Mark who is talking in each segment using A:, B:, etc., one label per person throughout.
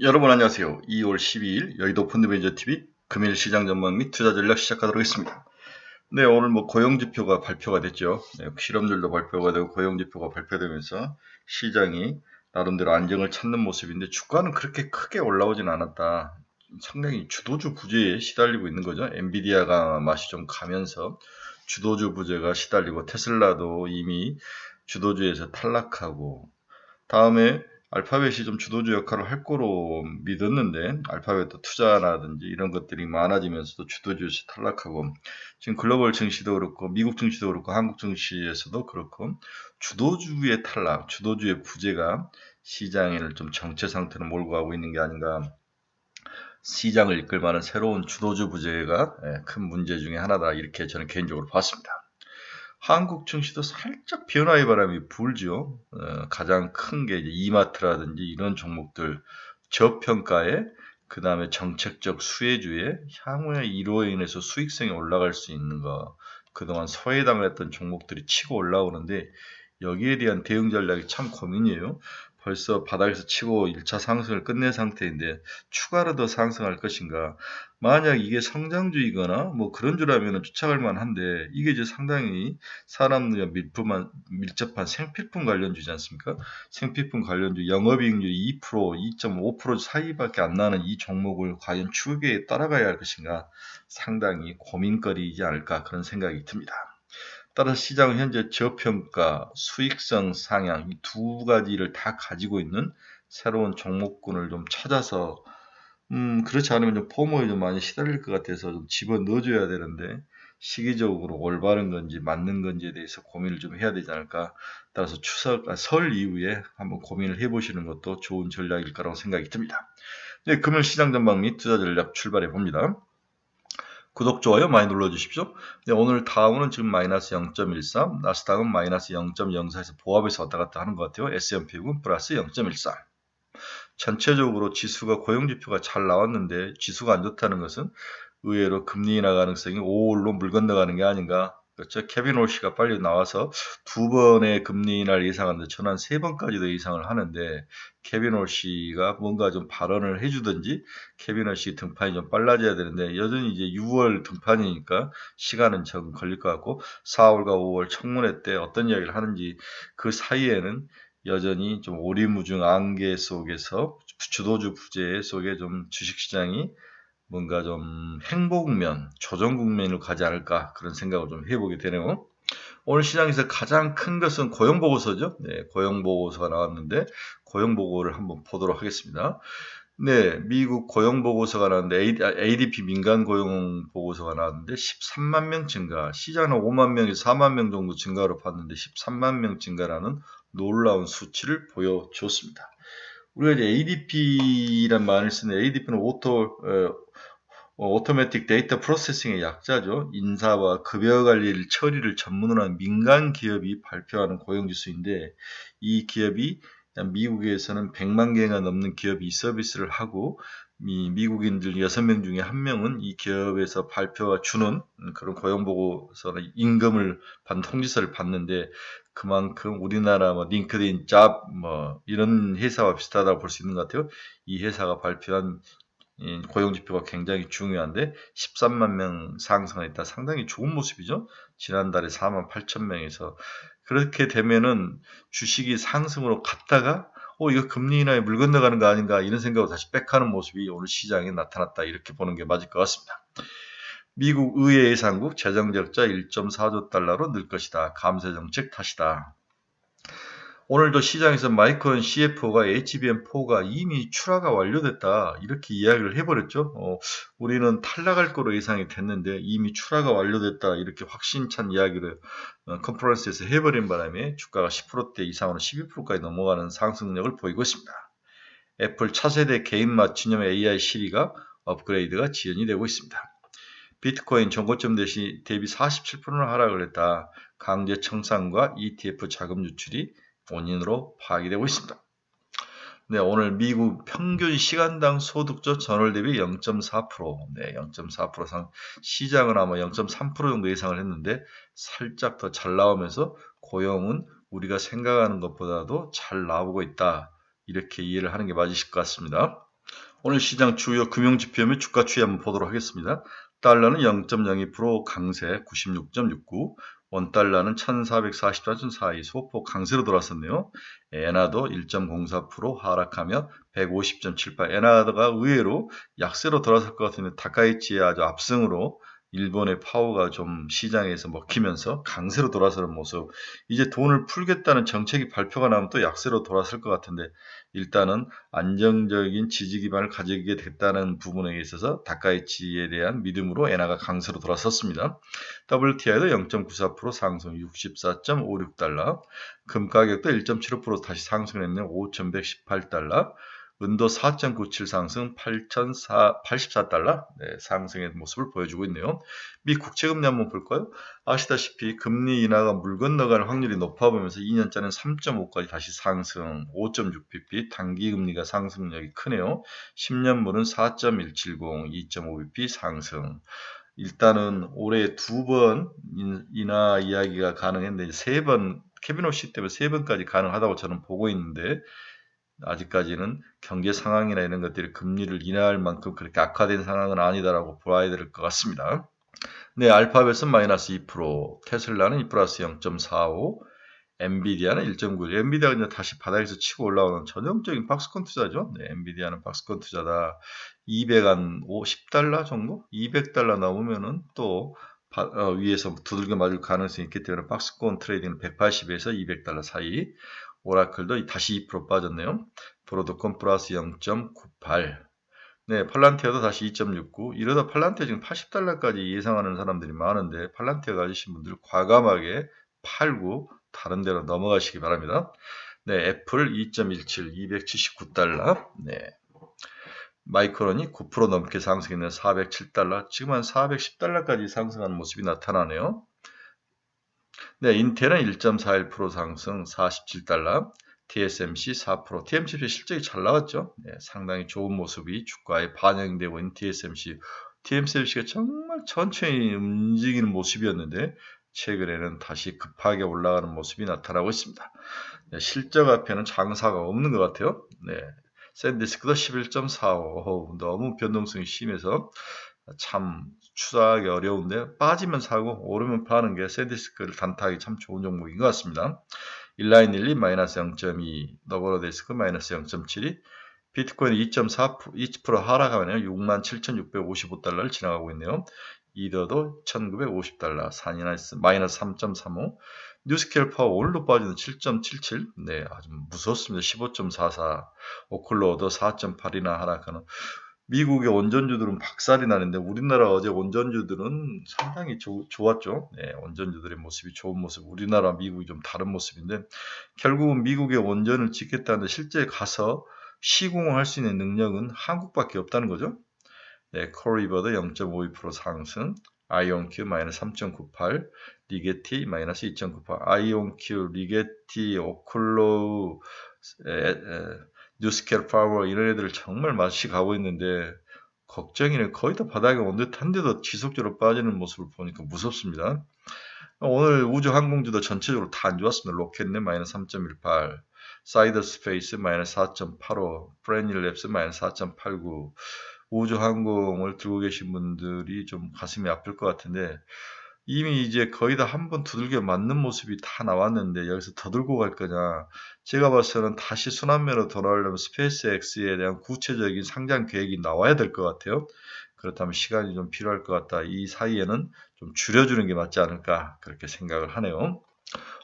A: 여러분 안녕하세요. 2월 12일 여의도 펀드매니저TV 금일 시장 전망 및 투자 전략 시작하도록 하겠습니다. 네, 오늘 고용지표가 발표가 됐죠. 네, 실업률도 발표가 되고 고용지표가 발표되면서 시장이 나름대로 안정을 찾는 모습인데 주가는 그렇게 크게 올라오진 않았다. 상당히 주도주 부재에 시달리고 있는 거죠. 엔비디아가 맛이 좀 가면서 주도주 부재가 시달리고 테슬라도 이미 주도주에서 탈락하고 다음에 알파벳이 좀 주도주 역할을 할 거로 믿었는데 알파벳도 투자라든지 이런 것들이 많아지면서도 주도주에서 탈락하고 지금 글로벌 증시도 그렇고 미국 증시도 그렇고 한국 증시에서도 그렇고 주도주의 탈락, 주도주의 부재가 시장을 좀 정체 상태로 몰고 가고 있는 게 아닌가. 시장을 이끌 만한 새로운 주도주 부재가 큰 문제 중에 하나다 이렇게 저는 개인적으로 봤습니다. 한국 증시도 살짝 변화의 바람이 불죠. 가장 큰 게 이제 이마트라든지 이런 종목들 저평가에 그 다음에 정책적 수혜주에 향후에 이로 인해서 수익성이 올라갈 수 있는 거 그동안 소외당했던 종목들이 치고 올라오는데 여기에 대한 대응 전략이 참 고민이에요. 벌써 바닥에서 치고 1차 상승을 끝낸 상태인데 추가로 더 상승할 것인가. 만약 이게 성장주이거나 뭐 그런 줄 알면 쫓아갈 만한데 이게 이제 상당히 사람들과 밀접한 생필품 관련주지 않습니까? 생필품 관련주 영업이익률이 2%, 2.5% 사이밖에 안 나는 이 종목을 과연 추격에 따라가야 할 것인가 상당히 고민거리이지 않을까 그런 생각이 듭니다. 따라서 시장은 현재 저평가, 수익성 상향 이 두 가지를 다 가지고 있는 새로운 종목군을 좀 찾아서 그렇지 않으면 좀 포모에 좀 많이 시달릴 것 같아서 좀 집어넣어줘야 되는데 시기적으로 올바른 건지 맞는 건지에 대해서 고민을 좀 해야 되지 않을까. 따라서 설 이후에 한번 고민을 해보시는 것도 좋은 전략일 거라고 생각이 듭니다. 네, 금융 시장 전망 및 투자 전략 출발해 봅니다. 구독, 좋아요 많이 눌러주십시오. 네, 오늘 다우는 지금 마이너스 0.13, 나스닥은 마이너스 0.04에서 보합에서 왔다 갔다 하는 것 같아요. S&P는 플러스 0.13. 전체적으로 지수가 고용지표가 잘 나왔는데 지수가 안 좋다는 것은 의외로 금리 인하 가능성이 5월로 물 건너가는 게 아닌가. 그렇죠. 케빈 올씨가 빨리 나와서 2번의 금리 인하를 예상하는데 저는 한 3번까지도 예상을 하는데 케빈 올씨가 뭔가 좀 발언을 해주든지 케빈 올씨 등판이 좀 빨라져야 되는데 여전히 이제 6월 등판이니까 시간은 조금 걸릴 것 같고 4월과 5월 청문회 때 어떤 이야기를 하는지 그 사이에는 여전히 좀 오리무중 안개 속에서 주도주 부재 속에 좀 주식시장이 뭔가 좀 행복면, 조정국면으로 가지 않을까 그런 생각을 좀 해보게 되네요. 오늘 시장에서 가장 큰 것은 고용보고서죠. 네, 고용보고서가 나왔는데 고용보고를 한번 보도록 하겠습니다. 네, 미국 고용보고서가 나왔는데 ADP 민간 고용보고서가 나왔는데 13만 명 증가, 시장은 5만 명에서 4만 명 정도 증가로 봤는데 13만 명 증가라는 놀라운 수치를 보여줬습니다. 우리가 이제 ADP란 말을 쓰는 ADP는 오토매틱 데이터 프로세싱의 약자죠. 인사와 급여 관리를 처리를 전문으로 하는 민간 기업이 발표하는 고용지수인데 이 기업이 미국에서는 100만 개가 넘는 기업이 이 서비스를 하고 미국인들 6명 중에 1명은 이 기업에서 발표가 주는 그런 고용보고서나 임금을 받는 통지서를 받는데 그만큼 우리나라 링크드인, 잡 이런 회사와 비슷하다고 볼 수 있는 것 같아요. 이 회사가 발표한 고용지표가 굉장히 중요한데 13만 명 상승했다. 상당히 좋은 모습이죠. 지난달에 4만 8천 명에서 그렇게 되면은 주식이 상승으로 갔다가 이거 금리 인하에 물 건너가는 거 아닌가 이런 생각으로 다시 백하는 모습이 오늘 시장에 나타났다 이렇게 보는 게 맞을 것 같습니다. 미국 의회 예산국 재정적자 1.4조 달러로 늘 것이다. 감세 정책 탓이다. 오늘도 시장에서 마이크론 CFO가 HBM4가 이미 출하가 완료됐다 이렇게 이야기를 해버렸죠. 우리는 탈락할 거로 예상이 됐는데 이미 출하가 완료됐다 이렇게 확신찬 이야기를 컨퍼런스에서 해버린 바람에 주가가 10%대 이상으로 12%까지 넘어가는 상승력을 보이고 있습니다. 애플 차세대 개인 맞춤형 AI 시리가 업그레이드가 지연이 되고 있습니다. 비트코인 전고점 대비 47%는 하락을 했다. 강제 청산과 ETF 자금 유출이 원인으로 파악이 되고 있습니다. 네, 오늘 미국 평균 시간당 소득조 전월 대비 0.4%, 네, 0.4% 시장은 아마 0.3% 정도 예상을 했는데 살짝 더 잘 나오면서 고용은 우리가 생각하는 것보다도 잘 나오고 있다. 이렇게 이해를 하는 게 맞으실 것 같습니다. 오늘 시장 주요 금융지표 및 주가 추이 한번 보도록 하겠습니다. 달러는 0.02% 강세 96.69, 원달러는 1444.42 소폭 강세로 돌아섰네요. 엔화도 1.04% 하락하며 150.78. 엔화가 의외로 약세로 돌아설 것 같은데 다카이치의 아주 압승으로 일본의 파워가 좀 시장에서 먹히면서 강세로 돌아서는 모습. 이제 돈을 풀겠다는 정책이 발표가 나면 또 약세로 돌아설 것 같은데 일단은 안정적인 지지 기반을 가지게 됐다는 부분에 있어서 다카이치에 대한 믿음으로 엔화가 강세로 돌아섰습니다. WTI도 0.94% 상승 64.56달러, 금 가격도 1.75% 다시 상승했네요. 5,118달러, 은도 4.97 상승 8,084달러 상승의 모습을 보여주고 있네요. 미 국채금리 한번 볼까요? 아시다시피 금리 인하가 물 건너갈 확률이 높아 보면서 2년짜리는 3.5까지 다시 상승 5.6bp, 단기 금리가 상승력이 크네요. 10년물은 4.170, 2.5bp 상승. 일단은 올해 2번 인하 이야기가 가능했는데 3번 케빈 오씨 때문에 3번까지 가능하다고 저는 보고 있는데 아직까지는 경제 상황이나 이런 것들이 금리를 인하할 만큼 그렇게 악화된 상황은 아니다라고 봐야 될 것 같습니다. 네, 알파벳은 마이너스 2%, 테슬라는 2 플러스 0.45, 엔비디아는 1.9. 엔비디아가 이제 다시 바닥에서 치고 올라오는 전형적인 박스권 투자죠. 네, 엔비디아는 박스권 투자다. 250달러 정도? 200달러 넘으면은 또 위에서 두들겨 맞을 가능성이 있기 때문에 박스권 트레이딩은 180에서 200달러 사이. 오라클도 다시 2% 빠졌네요. 브로드콘 플러스 0.98. 네, 팔란티아도 다시 2.69. 이러다 팔란티아 지금 80달러까지 예상하는 사람들이 많은데 팔란티아 가지신 분들 과감하게 팔고 다른 데로 넘어가시기 바랍니다. 네, 애플 2.17, 279달러. 네. 마이크론이 9% 넘게 상승했네요. 407달러. 지금 한 410달러까지 상승하는 모습이 나타나네요. 네, 인텔은 1.41% 상승 47달러. TSMC 4%. TSMC 실적이 잘 나왔죠. 네, 상당히 좋은 모습이 주가에 반영되고 있는 TSMC가 정말 천천히 움직이는 모습이었는데 최근에는 다시 급하게 올라가는 모습이 나타나고 있습니다. 네, 실적 앞에는 장사가 없는 것 같아요. 네, 샌디스크도 11.45. 너무 변동성이 심해서 참 추사하기 어려운데 빠지면 사고 오르면 파는 게 샌디스크를 단타하기 참 좋은 종목인 것 같습니다. 일라인일리 마이너스 0.2, 너버로데스크 마이너스 0.72, 비트코인 2% 하락하면 67,655달러를 지나가고 있네요. 이더도 1,950달러, 마이너스 3.35, 뉴스케일 파워 오늘도 빠지는 7.77, 네, 아주 무섭습니다. 15.44, 오클로도 4.8이나 하락하는. 미국의 원전주들은 박살이 나는데 우리나라 어제 원전주들은 상당히 좋았죠. 네, 원전주들의 모습이 좋은 모습. 우리나라 미국이 좀 다른 모습인데 결국은 미국의 원전을 짓겠다는데 실제 가서 시공을 할 수 있는 능력은 한국밖에 없다는 거죠. 네, 콜리버도 0.52% 상승, 아이온큐 마이너스 3.98, 리게티 마이너스 2.98, 아이온큐, 리게티, 오클로우, 뉴스케일 파워 이런 애들 정말 맛이 가고 있는데 걱정이네. 거의 다 바닥에 온 듯한데도 지속적으로 빠지는 모습을 보니까 무섭습니다. 오늘 우주 항공주도 전체적으로 다 안 좋았습니다. 로켓넷 마이너스 3.18, 사이더 스페이스 마이너스 4.85, 브랜닐랩스 마이너스 4.89. 우주 항공을 들고 계신 분들이 좀 가슴이 아플 것 같은데 이미 이제 거의 다 한번 두들겨 맞는 모습이 다 나왔는데 여기서 더 들고 갈 거냐. 제가 봤을 때는 다시 순환매로 돌아오려면 스페이스X에 대한 구체적인 상장 계획이 나와야 될 것 같아요. 그렇다면 시간이 좀 필요할 것 같다. 이 사이에는 좀 줄여주는 게 맞지 않을까 그렇게 생각을 하네요.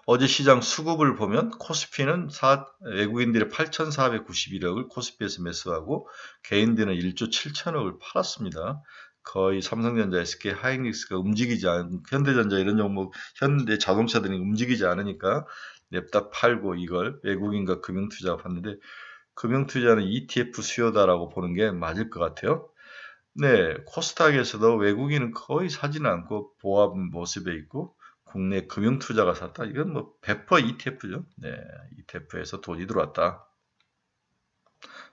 A: 어제 시장 수급을 보면 코스피는 외국인들이 8,491억을 코스피에서 매수하고 개인들은 1조 7천억을 팔았습니다. 거의 삼성전자, SK 하이닉스가 움직이지 않은 현대전자 이런 종목, 현대 자동차들이 움직이지 않으니까 냅다 팔고 이걸 외국인과 금융투자가 봤는데 금융투자는 ETF 수요다라고 보는 게 맞을 것 같아요. 네, 코스닥에서도 외국인은 거의 사지는 않고 보합 모습에 있고 국내 금융투자가 샀다. 이건 뭐 100% ETF죠. 네, ETF에서 돈이 들어왔다.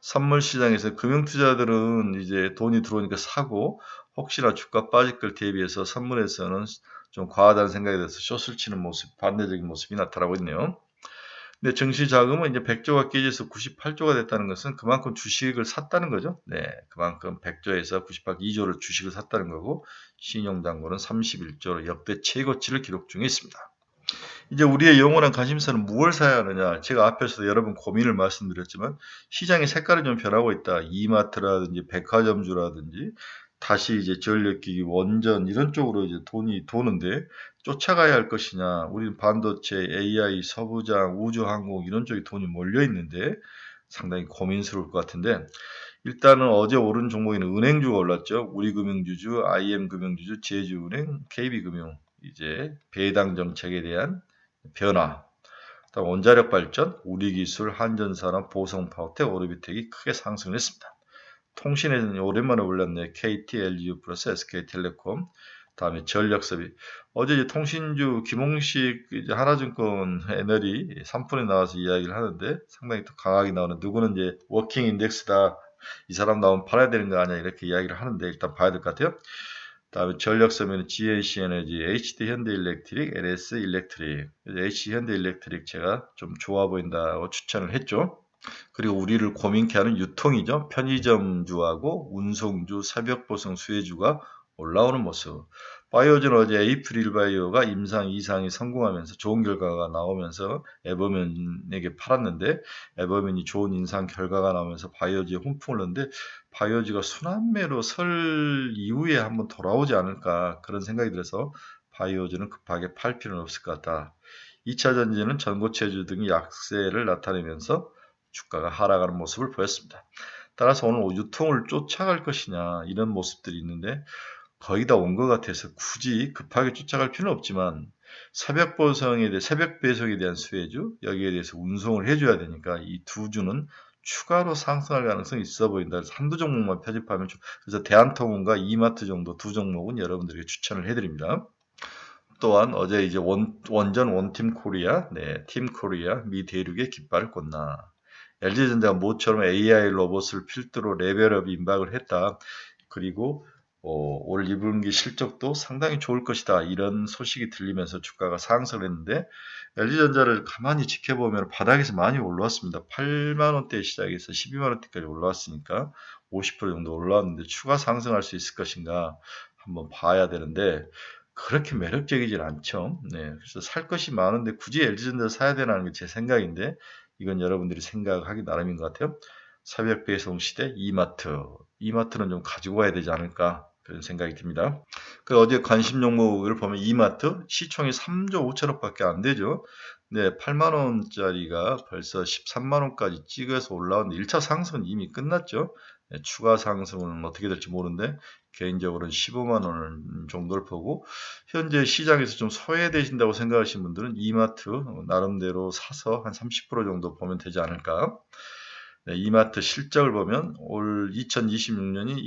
A: 선물 시장에서 금융투자들은 이제 돈이 들어오니까 사고 혹시나 주가 빠질 걸 대비해서 선물에서는 좀 과하다는 생각이 들어서 숏을 치는 모습, 반대적인 모습이 나타나고 있네요. 근데 증시 자금은 이제 100조가 깨져서 98조가 됐다는 것은 그만큼 주식을 샀다는 거죠. 네, 그만큼 100조에서 98, 2조를 주식을 샀다는 거고, 신용잔고는 31조로 역대 최고치를 기록 중에 있습니다. 이제 우리의 영원한 관심사는 무엇을 사야 하느냐. 제가 앞에서도 여러 번 고민을 말씀드렸지만 시장의 색깔이 좀 변하고 있다. 이마트라든지 백화점주라든지 다시 이제 전력기기, 원전 이런 쪽으로 이제 돈이 도는데 쫓아가야 할 것이냐. 우리는 반도체, AI, 서부장, 우주항공 이런 쪽에 돈이 몰려 있는데 상당히 고민스러울 것 같은데 일단은 어제 오른 종목에는 은행주가 올랐죠. 우리금융주주, IM금융주주, 제주은행, KB금융 이제 배당 정책에 대한 변화, 다음 원자력 발전, 우리기술, 한전산업, 보성파워텍, 오르비텍이 크게 상승했습니다. 통신에는 오랜만에 올랐네. KT, LGU 플러스, SK텔레콤, 다음에 전력섭이. 어제 이제 통신주 김홍식 이제 하나증권 애널이 3분에 나와서 이야기를 하는데 상당히 또 강하게 나오는 누구는 이제 워킹 인덱스다. 이 사람 나오면 팔아야 되는 거 아니야 이렇게 이야기를 하는데 일단 봐야 될 것 같아요. 다음에 전력섬유는 GNC 에너지, HD 현대일렉트릭, LS 일렉트릭. HD 현대일렉트릭 제가 좀 좋아 보인다고 추천을 했죠. 그리고 우리를 고민케 하는 유통이죠. 편의점주하고 운송주, 새벽보송 수혜주가 올라오는 모습. 바이오전 어제 에이프릴 바이오가 임상 2상이 성공하면서 좋은 결과가 나오면서 에버맨에게 팔았는데 에버맨이 좋은 인상 결과가 나오면서 바이오지에 훈풍을 넣는데 바이오지가 순환매로 설 이후에 한번 돌아오지 않을까 그런 생각이 들어서 바이오지는 급하게 팔 필요는 없을 것 같다. 2차 전지는 전고체주 등이 약세를 나타내면서 주가가 하락하는 모습을 보였습니다. 따라서 오늘 유통을 쫓아갈 것이냐 이런 모습들이 있는데 거의 다 온 것 같아서 굳이 급하게 쫓아갈 필요는 없지만 새벽 배송에 대한 수혜주 여기에 대해서 운송을 해줘야 되니까 이 두 주는 추가로 상승할 가능성이 있어 보인다. 그래서 한두 종목만 편집하면 그래서 대한통운과 이마트 정도 두 종목은 여러분들에게 추천을 해드립니다. 또한 어제 이제 원전 원팀 코리아, 네, 팀 코리아 미 대륙의 깃발을 꽂나. LG전자가 모처럼 AI 로봇을 필두로 레벨업 임박을 했다. 그리고 올 2분기 실적도 상당히 좋을 것이다. 이런 소식이 들리면서 주가가 상승을 했는데 LG전자를 가만히 지켜보면 바닥에서 많이 올라왔습니다. 8만 원대 시작해서 12만 원대까지 올라왔으니까 50% 정도 올라왔는데 추가 상승할 수 있을 것인가 한번 봐야 되는데 그렇게 매력적이진 않죠. 네, 그래서 살 것이 많은데 굳이 LG전자 사야 되나는 게 제 생각인데 이건 여러분들이 생각하기 나름인 것 같아요. 새벽 배송 시대 이마트는 좀 가지고 와야 되지 않을까 그런 생각이 듭니다. 그 어제 관심 종목을 보면 이마트 시총이 3조 5천억밖에 안 되죠. 네, 8만 원짜리가 벌써 13만 원까지 찍어서 올라왔는데 1차 상승은 이미 끝났죠. 네, 추가 상승은 어떻게 될지 모르는데 개인적으로는 15만 원 정도를 보고 현재 시장에서 좀 소외되신다고 생각하시는 분들은 이마트 나름대로 사서 한 30% 정도 보면 되지 않을까. 네, 이마트 실적을 보면 올 2026년이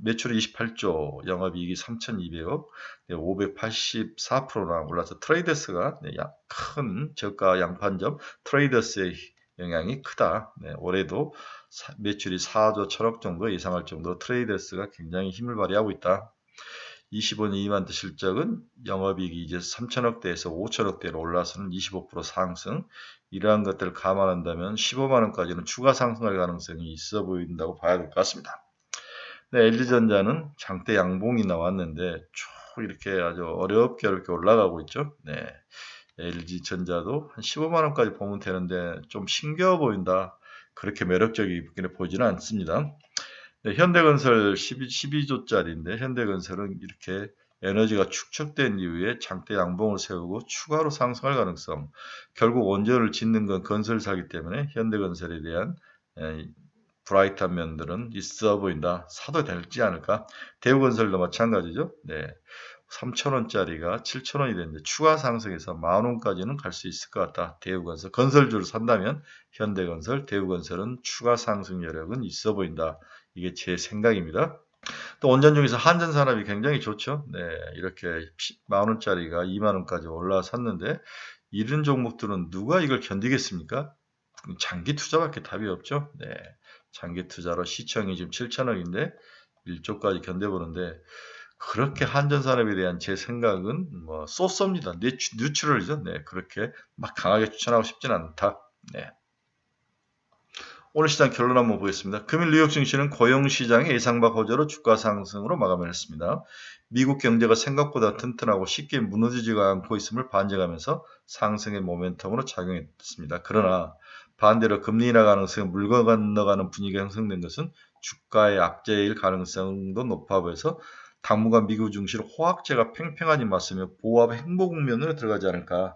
A: 매출이 28조, 영업이익이 3,200억, 네, 584%나 올라서 트레이더스가 네, 큰 저가 양판점 트레이더스의 영향이 크다. 네, 올해도 매출이 4조 1천억 정도 예상할 정도로 트레이더스가 굉장히 힘을 발휘하고 있다. 25년 이마트 실적은 영업이익이 이제 3천억대에서 5천억대로 올라서는 25% 상승. 이러한 것들을 감안한다면 15만 원까지는 추가 상승할 가능성이 있어 보인다고 봐야 될 것 같습니다. 네, LG전자는 장대 양봉이 나왔는데 쭉 이렇게 아주 어렵게 올라가고 있죠. 네, LG전자도 한 15만 원까지 보면 되는데 좀 신기해 보인다. 그렇게 매력적이게 보지는 않습니다. 네, 현대건설 12조짜리인데 현대건설은 이렇게 에너지가 축적된 이후에 장대 양봉을 세우고 추가로 상승할 가능성. 결국 원전을 짓는 건 건설사기 때문에 현대건설에 대한 브라이트한 면들은 있어 보인다. 사도 될지 않을까? 대우건설도 마찬가지죠. 네. 3,000원짜리가 7,000원이 됐는데 추가 상승해서 10,000원까지는 갈 수 있을 것 같다. 대우건설. 건설주를 산다면 현대건설, 대우건설은 추가 상승 여력은 있어 보인다. 이게 제 생각입니다. 또 원전 중에서 한전산업이 굉장히 좋죠. 네, 이렇게 10,000원짜리가 20,000원까지 올라섰는데 이런 종목들은 누가 이걸 견디겠습니까? 장기 투자밖에 답이 없죠. 네, 장기 투자로 시청이 지금 7천억인데 1조까지 견뎌보는데 그렇게 한전산업에 대한 제 생각은 뭐 쏘쏘입니다. 뉴트럴이죠. 네, 그렇게 막 강하게 추천하고 싶진 않다. 네. 오늘 시장 결론 한번 보겠습니다. 금일 뉴욕 증시는 고용시장의 예상과 고저로 주가 상승으로 마감을 했습니다. 미국 경제가 생각보다 튼튼하고 쉽게 무너지지가 않고 있음을 반증하면서 상승의 모멘텀으로 작용했습니다. 그러나 반대로 금리 인하 가능성이 물건 건너가는 분위기가 형성된 것은 주가의 악재일 가능성도 높아 보여서 당분간 미국 증시로 호황제가 팽팽하니 맞으며 보합 행보 국면으로 들어가지 않을까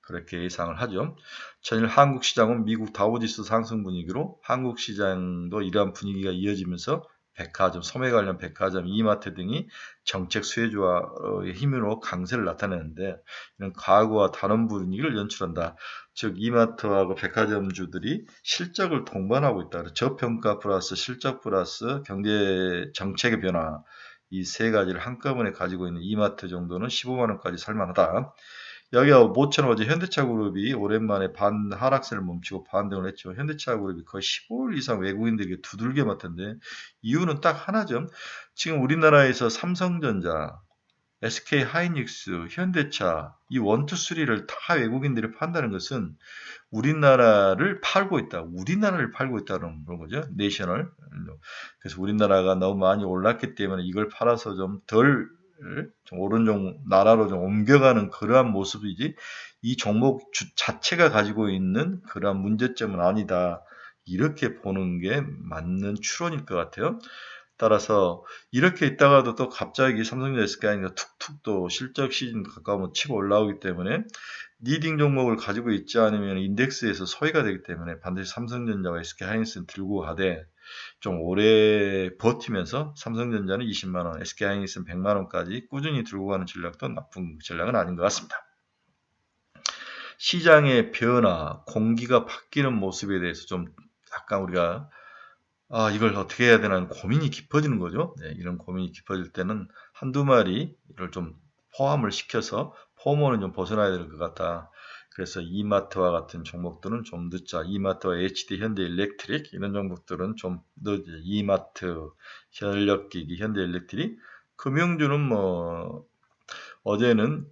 A: 그렇게 예상을 하죠. 전일 한국 시장은 미국 다우지수 상승 분위기로 한국 시장도 이러한 분위기가 이어지면서 백화점, 소매 관련 백화점, 이마트 등이 정책 수혜주의 힘으로 강세를 나타내는데 이런 과거와 다른 분위기를 연출한다. 즉 이마트하고 백화점주들이 실적을 동반하고 있다. 저평가 플러스 실적 플러스 경제 정책의 변화 이 세 가지를 한꺼번에 가지고 있는 이마트 정도는 15만 원까지 살만하다. 여기가 모처럼 어제 현대차그룹이 오랜만에 반 하락세를 멈추고 반등을 했죠. 현대차그룹이 거의 15일 이상 외국인들에게 두들겨 맞던데 이유는 딱 하나죠. 지금 우리나라에서 삼성전자, SK 하이닉스, 현대차 이 원투 쓰리를 다 외국인들이 판다는 것은 우리나라를 팔고 있다. 우리나라를 팔고 있다는 그런 거죠. 내셔널. 그래서 우리나라가 너무 많이 올랐기 때문에 이걸 팔아서 좀 오른 나라로 좀 옮겨가는 그러한 모습이지 이 종목 자체가 가지고 있는 그러한 문제점은 아니다. 이렇게 보는 게 맞는 추론일 것 같아요. 따라서 이렇게 있다가도 또 갑자기 삼성전자 SK하이닉스가 툭툭 또 실적 시즌 가까우면 치고 올라오기 때문에 리딩 종목을 가지고 있지 않으면 인덱스에서 소외가 되기 때문에 반드시 삼성전자와 SK하이닉스는 들고 가되 좀 오래 버티면서 삼성전자는 20만원, SK하이닉스는 100만원까지 꾸준히 들고 가는 전략도 나쁜 전략은 아닌 것 같습니다. 시장의 변화, 공기가 바뀌는 모습에 대해서 좀 약간 우리가 이걸 어떻게 해야 되나 고민이 깊어지는 거죠. 네, 이런 고민이 깊어질 때는 한두 마리를 좀 포함을 시켜서 포모는 좀 벗어나야 될 것 같다. 그래서 이마트와 같은 종목들은 좀 늦자. 이마트와 HD, 현대일렉트릭 이런 종목들은 좀 늦자. 이마트, 전력기기, 현대일렉트릭, 금융주는 뭐 어제는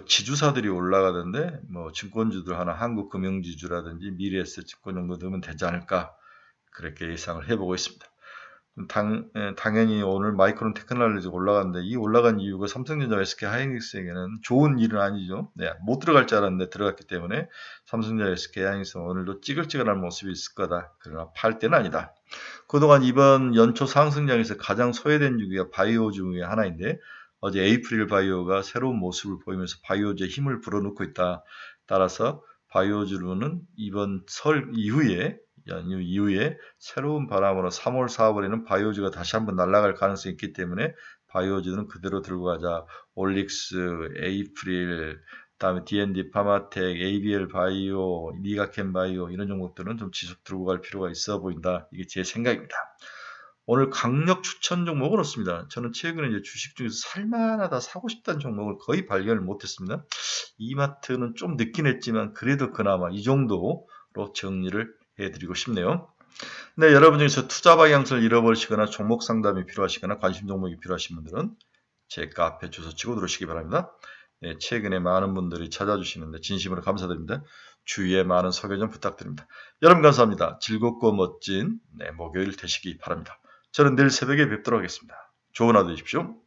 A: 지주사들이 올라가던데 뭐 증권주들 하나 한국금융지주라든지 미래에셋증권 정도 넣으면 되지 않을까 그렇게 예상을 해보고 있습니다. 당연히 오늘 마이크론 테크놀로지가 올라갔는데 이 올라간 이유가 삼성전자, SK 하이닉스에게는 좋은 일은 아니죠. 네, 못 들어갈 줄 알았는데 들어갔기 때문에 삼성전자, SK 하이닉스는 오늘도 찌글찌글한 모습이 있을 거다. 그러나 팔 때는 아니다. 그동안 이번 연초 상승장에서 가장 소외된 주기가 바이오 중의 하나인데 어제 에이프릴 바이오가 새로운 모습을 보이면서 바이오주에 힘을 불어넣고 있다. 따라서 바이오주로는 이번 설 이후에 연휴 이후에 새로운 바람으로 3월, 4월에는 바이오주가 다시 한번 날아갈 가능성이 있기 때문에 바이오주는 그대로 들고 가자. 올릭스, 에이프릴, 그다음에 D&D 파마텍, ABL 바이오, 리가켄 바이오 이런 종목들은 좀 지속 들고 갈 필요가 있어 보인다. 이게 제 생각입니다. 오늘 강력 추천 종목은 없습니다. 저는 최근에 이제 주식 중에서 살만하다 사고 싶다는 종목을 거의 발견을 못했습니다. 이마트는 좀 늦긴 했지만 그래도 그나마 이 정도로 정리를 해드리고 싶네요. 네, 여러분 중에서 투자 방향성을 잃어버리시거나 종목 상담이 필요하시거나 관심 종목이 필요하신 분들은 제 카페 주소 치고 들어오시기 바랍니다. 네, 최근에 많은 분들이 찾아주시는데 진심으로 감사드립니다. 주위에 많은 소개 좀 부탁드립니다. 여러분 감사합니다. 즐겁고 멋진 목요일 되시기 바랍니다. 저는 내일 새벽에 뵙도록 하겠습니다. 좋은 하루 되십시오.